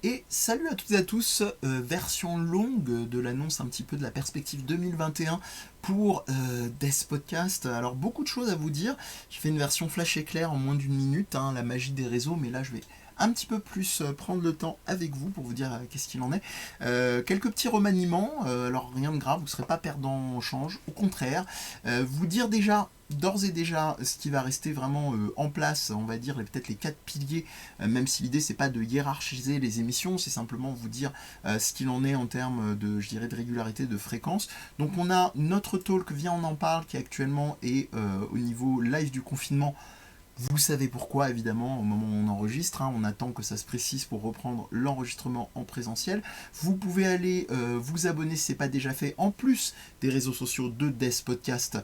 Et salut à toutes et à tous, version longue de l'annonce un petit peu de la perspective 2021 pour Death Podcast. Alors beaucoup de choses à vous dire, je fais une version flash éclair en moins d'une minute, la magie des réseaux, mais là je vais un petit peu plus prendre le temps avec vous pour vous dire qu'est-ce qu'il en est. Quelques petits remaniements, alors rien de grave, vous ne serez pas perdant en change, au contraire. Vous dire déjà d'ores et déjà ce qui va rester vraiment en place, on va dire peut-être les quatre piliers, même si l'idée c'est pas de hiérarchiser les émissions, c'est simplement vous dire ce qu'il en est en termes de, je dirais, de régularité, de fréquence. Donc on a notre talk Viens on en parle qui actuellement est au niveau live du confinement. Vous savez pourquoi, évidemment, au moment où on enregistre, on attend que ça se précise pour reprendre l'enregistrement en présentiel. Vous pouvez aller vous abonner si ce n'est pas déjà fait, en plus des réseaux sociaux de Death Podcast,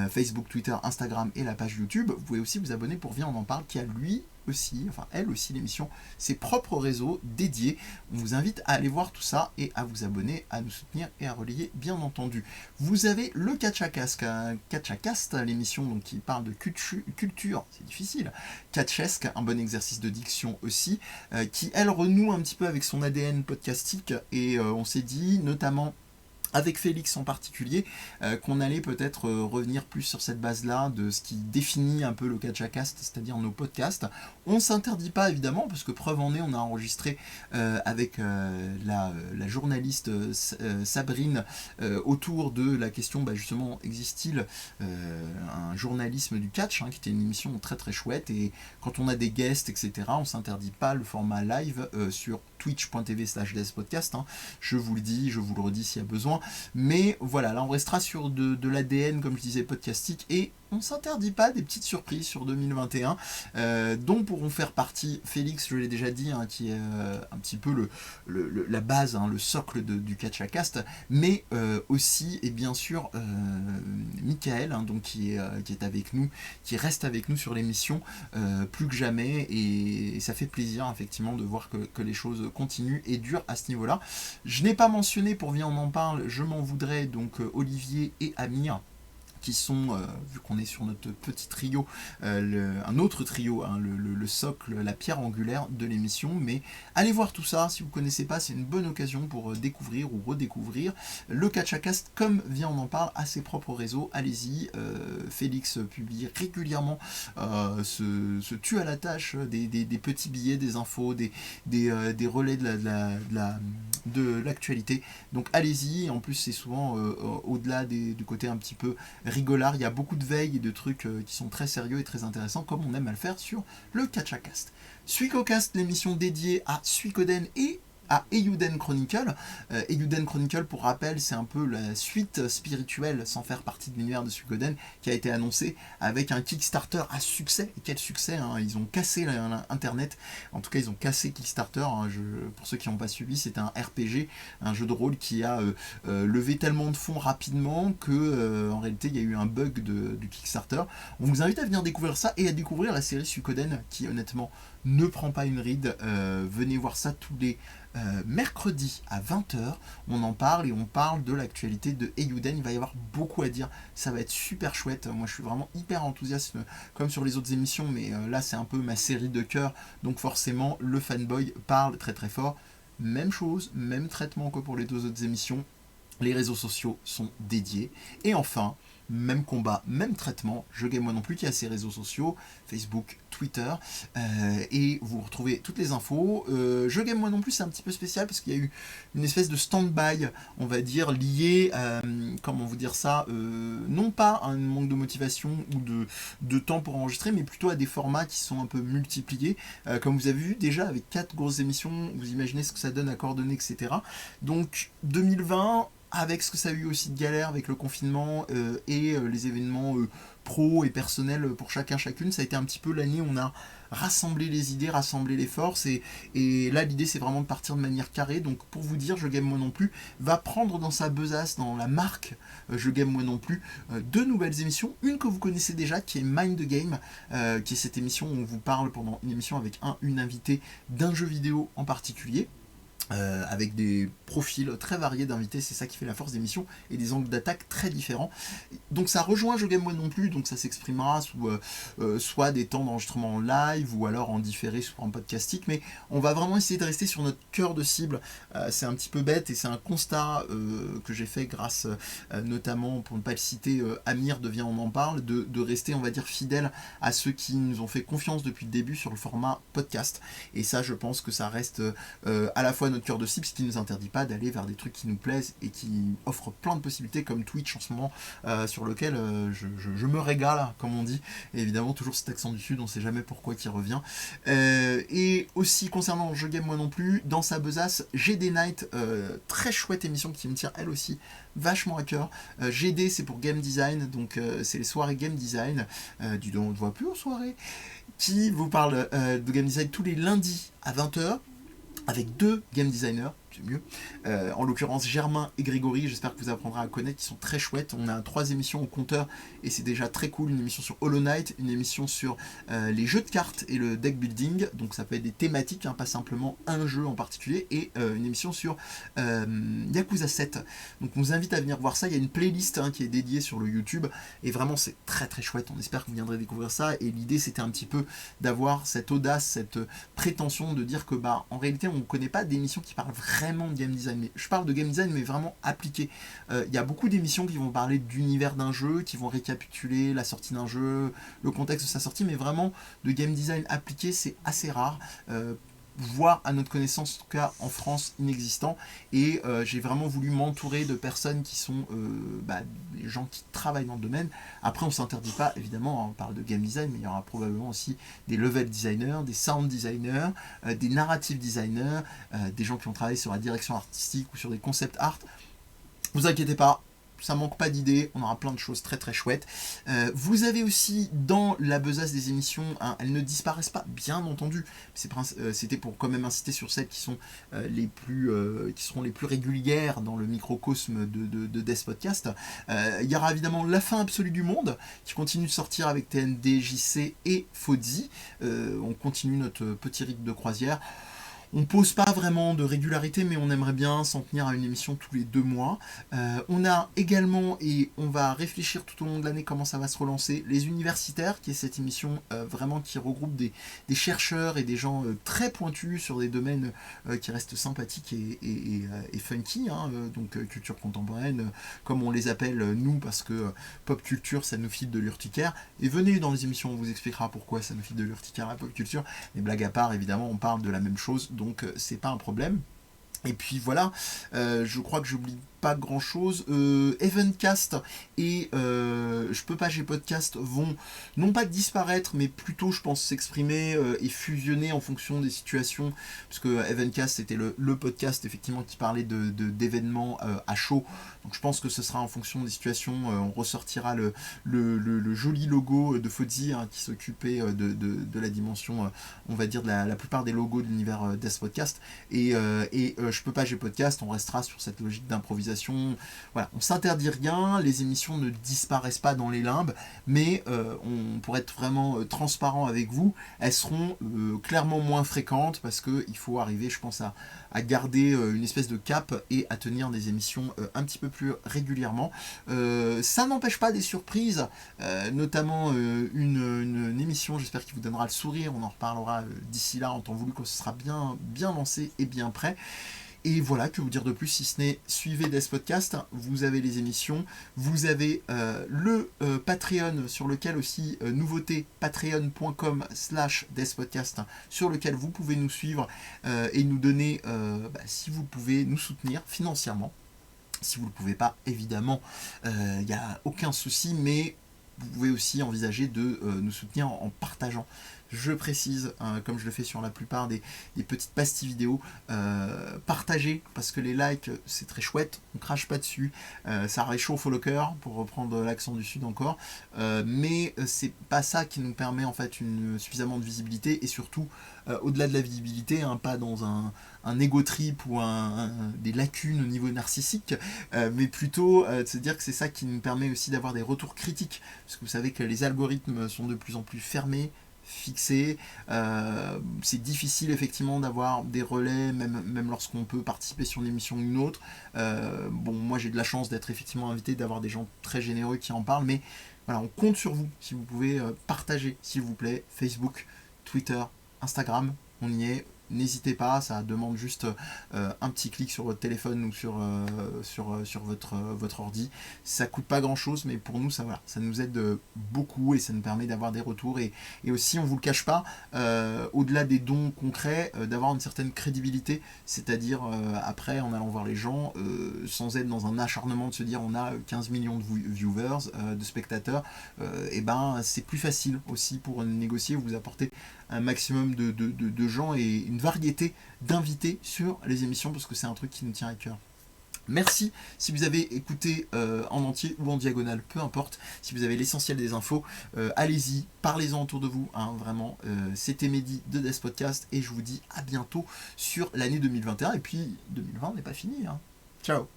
Facebook, Twitter, Instagram et la page YouTube. Vous pouvez aussi vous abonner pour Viens on en parle, qui a lui aussi, enfin elle aussi l'émission, ses propres réseaux dédiés. On vous invite à aller voir tout ça et à vous abonner, à nous soutenir et à relayer, bien entendu. Vous avez le Catchacast, l'émission donc, qui parle de culture, c'est difficile, catchesque, un bon exercice de diction aussi, qui elle renoue un petit peu avec son ADN podcastique et on s'est dit notamment avec Félix en particulier, qu'on allait peut-être revenir plus sur cette base-là de ce qui définit un peu le Catchacast, c'est-à-dire nos podcasts. On ne s'interdit pas évidemment, parce que preuve en est, on a enregistré avec la journaliste Sabrine autour de la question, justement, existe-t-il un journalisme du catch, qui était une émission très très chouette, et quand on a des guests, etc., on ne s'interdit pas le format live sur twitch.tv/despodcast. Je vous le dis, je vous le redis s'il y a besoin. Mais voilà, là on restera sur de l'ADN, comme je disais, podcastique, et on ne s'interdit pas des petites surprises sur 2021, dont pourront faire partie Félix, je l'ai déjà dit, qui est un petit peu la base, le socle du Catchacast, mais aussi, et bien sûr, Michael, donc qui est avec nous, qui reste avec nous sur l'émission, plus que jamais, et ça fait plaisir, effectivement, de voir que les choses continuent et durent à ce niveau-là. Je n'ai pas mentionné, pour Viens on en parle, je m'en voudrais, donc Olivier et Amir, qui sont, vu qu'on est sur notre petit trio, un autre trio, le socle, la pierre angulaire de l'émission. Mais allez voir tout ça, si vous ne connaissez pas, c'est une bonne occasion pour découvrir ou redécouvrir le Catchacast, comme Viens on en parle, à ses propres réseaux. Allez-y, Félix publie régulièrement, se tue à la tâche des petits billets, des infos, des relais de l'actualité. Donc allez-y, en plus c'est souvent au-delà du côté un petit peu rigolard, il y a beaucoup de veilles et de trucs qui sont très sérieux et très intéressants, comme on aime à le faire sur le Catchacast. Suicocast, l'émission dédiée à Suikoden et à Eiyuden Chronicle. Eiyuden Chronicle, pour rappel, c'est un peu la suite spirituelle, sans faire partie de l'univers de Suikoden, qui a été annoncé avec un Kickstarter à succès. Et quel succès, ils ont cassé Internet. En tout cas, ils ont cassé Kickstarter. Pour ceux qui n'ont pas suivi, c'est un RPG, un jeu de rôle qui a levé tellement de fonds rapidement que, en réalité, il y a eu un bug du Kickstarter. On vous invite à venir découvrir ça et à découvrir la série Suikoden, qui honnêtement ne prend pas une ride. Venez voir ça tous les mercredi à 20h, on en parle et on parle de l'actualité de Eiyuden. Il va y avoir beaucoup à dire, ça va être super chouette. Moi je suis vraiment hyper enthousiaste, comme sur les autres émissions, mais là c'est un peu ma série de cœur, donc forcément le fanboy parle très très fort. Même chose, même traitement que pour les deux autres émissions, les réseaux sociaux sont dédiés. Et enfin, même combat, même traitement, Je Game Moi Non Plus qui a ses réseaux sociaux, Facebook, Twitter, et vous retrouvez toutes les infos. Je Game Moi Non Plus, c'est un petit peu spécial parce qu'il y a eu une espèce de stand-by, on va dire, lié à, comment vous dire ça, non pas à un manque de motivation ou de temps pour enregistrer, mais plutôt à des formats qui sont un peu multipliés. Comme vous avez vu déjà avec 4 grosses émissions, vous imaginez ce que ça donne à coordonner, etc. Donc 2020, avec ce que ça a eu aussi de galère avec le confinement et les événements pro et personnels pour chacune, ça a été un petit peu l'année où on a rassemblé les idées, rassemblé les forces, et là l'idée c'est vraiment de partir de manière carrée. Donc pour vous dire, Je Game Moi Non Plus va prendre dans sa besace, dans la marque Je Game Moi Non Plus, deux nouvelles émissions, une que vous connaissez déjà qui est Mind the Game, qui est cette émission où on vous parle pendant une émission avec une invitée d'un jeu vidéo en particulier. avec des profils très variés d'invités, c'est ça qui fait la force d'émission, et des angles d'attaque très différents. Donc ça rejoint Je Game Moi non plus, donc ça s'exprimera sous soit des temps d'enregistrement en live, ou alors en différé sur un podcastique, mais on va vraiment essayer de rester sur notre cœur de cible. C'est un petit peu bête, et c'est un constat que j'ai fait grâce notamment, pour ne pas le citer, Amir de Viens on en parle, de rester, on va dire, fidèle à ceux qui nous ont fait confiance depuis le début sur le format podcast. Et ça, je pense que ça reste à la fois notre cœur de cible, ce qui ne nous interdit pas d'aller vers des trucs qui nous plaisent et qui offrent plein de possibilités, comme Twitch en ce moment, sur lequel je me régale, comme on dit. Et évidemment, toujours cet accent du Sud, on ne sait jamais pourquoi qui revient. Et aussi, concernant Je Game Moi non plus, dans sa besace, GD Night, très chouette émission qui me tient elle aussi vachement à cœur. GD, c'est pour Game Design, donc c'est les soirées Game Design, du dont on ne voit plus aux soirées, qui vous parle de Game Design tous les lundis à 20h, avec 2 game designers, c'est mieux, en l'occurrence Germain et Grégory, j'espère que vous apprendrez à connaître, qui sont très chouettes. On a 3 émissions au compteur et c'est déjà très cool, une émission sur Hollow Knight, une émission sur les jeux de cartes et le deck building, donc ça peut être des thématiques, hein, pas simplement un jeu en particulier, et une émission sur Yakuza 7. Donc on vous invite à venir voir ça, il y a une playlist, hein, qui est dédiée sur le YouTube, et vraiment c'est très très chouette, on espère que vous viendrez découvrir ça, et l'idée c'était un petit peu d'avoir cette audace, cette prétention de dire que en réalité on ne connaît pas d'émissions qui parlent vraiment de game design, mais je parle de game design mais vraiment appliqué. Il y a beaucoup d'émissions qui vont parler d'univers d'un jeu, qui vont récapituler la sortie d'un jeu, le contexte de sa sortie, mais vraiment de game design appliqué, c'est assez rare. Voire à notre connaissance, en tout cas en France, inexistant. Et j'ai vraiment voulu m'entourer de personnes qui sont des gens qui travaillent dans le domaine. Après, on ne s'interdit pas, évidemment, on parle de game design, mais il y aura probablement aussi des level designers, des sound designers, des narrative designers, des gens qui ont travaillé sur la direction artistique ou sur des concept art. Vous inquiétez pas, ça manque pas d'idées, on aura plein de choses très très chouettes. Vous avez aussi dans la besace des émissions, hein, elles ne disparaissent pas, bien entendu. C'était pour quand même insister sur celles qui sont qui seront les plus régulières dans le microcosme de Death Podcast. Il y aura évidemment La Fin Absolue du Monde, qui continue de sortir avec TND, JC et Fodzi. On continue notre petit rythme de croisière. On pose pas vraiment de régularité, mais on aimerait bien s'en tenir à une émission tous les 2 mois. On a également, et on va réfléchir tout au long de l'année comment ça va se relancer, Les Universitaires, qui est cette émission vraiment qui regroupe des chercheurs et des gens très pointus sur des domaines qui restent sympathiques et funky, hein, donc culture contemporaine, comme on les appelle nous, parce que pop culture, ça nous file de l'urticaire. Et venez dans les émissions, on vous expliquera pourquoi ça nous file de l'urticaire à pop culture. Mais blague à part, évidemment, on parle de la même chose, donc c'est pas un problème. Et puis voilà, je crois que j'oublie pas grand chose. Evencast et Je peux pas, j'ai podcast vont non pas disparaître, mais plutôt, je pense, s'exprimer et fusionner en fonction des situations, parce que Evencast c'était le podcast effectivement qui parlait d'événements à chaud. Donc je pense que ce sera en fonction des situations. On ressortira le joli logo de Fodzi, hein, qui s'occupait de la dimension, on va dire, de la plupart des logos de l'univers Death Podcast. Et Je peux pas, j'ai podcast, on restera sur cette logique d'improvisation. Voilà, on s'interdit rien, les émissions ne disparaissent pas dans les limbes, mais pour être vraiment transparent avec vous, elles seront clairement moins fréquentes, parce qu'il faut arriver, je pense, à garder une espèce de cap et à tenir des émissions un petit peu plus régulièrement. Ça n'empêche pas des surprises, notamment une émission, j'espère, qui vous donnera le sourire. On en reparlera d'ici là, en temps voulu, quand ce sera bien lancé et bien prêt. Et voilà, que vous dire de plus si ce n'est suivez Death Podcast, vous avez les émissions, vous avez le Patreon, sur lequel aussi, nouveauté, patreon.com/deathpodcast, sur lequel vous pouvez nous suivre et nous donner, si vous pouvez nous soutenir financièrement. Si vous ne le pouvez pas, évidemment, il n'y a aucun souci, mais vous pouvez aussi envisager de nous soutenir en partageant. Je précise, comme je le fais sur la plupart des petites pastilles vidéo, partagez, parce que les likes, c'est très chouette, on crache pas dessus, ça réchauffe le cœur, pour reprendre l'accent du Sud encore, mais c'est pas ça qui nous permet en fait suffisamment de visibilité, et surtout, au-delà de la visibilité, pas dans un ego trip ou des lacunes au niveau narcissique, mais plutôt de se dire que c'est ça qui nous permet aussi d'avoir des retours critiques, parce que vous savez que les algorithmes sont de plus en plus fermés, fixé. C'est difficile effectivement d'avoir des relais, même lorsqu'on peut participer sur une émission ou une autre. Bon, moi j'ai de la chance d'être effectivement invité, d'avoir des gens très généreux qui en parlent, mais voilà, on compte sur vous. Si vous pouvez partager, s'il vous plaît, Facebook, Twitter, Instagram, on y est. N'hésitez pas, ça demande juste un petit clic sur votre téléphone ou sur votre ordi. Ça coûte pas grand chose, mais pour nous, ça nous aide beaucoup et ça nous permet d'avoir des retours. Et aussi, on vous le cache pas, au-delà des dons concrets, d'avoir une certaine crédibilité, c'est-à-dire après, en allant voir les gens, sans être dans un acharnement de se dire on a 15 millions de viewers, de spectateurs, et ben c'est plus facile aussi pour négocier, vous apporter un maximum de gens et une variété d'invités sur les émissions parce que c'est un truc qui nous tient à cœur. Merci si vous avez écouté en entier ou en diagonale, peu importe. Si vous avez l'essentiel des infos, allez-y, parlez-en autour de vous. Hein, vraiment, c'était Mehdi de Death Podcast et je vous dis à bientôt sur l'année 2021. Et puis 2020 n'est pas fini. Hein. Ciao.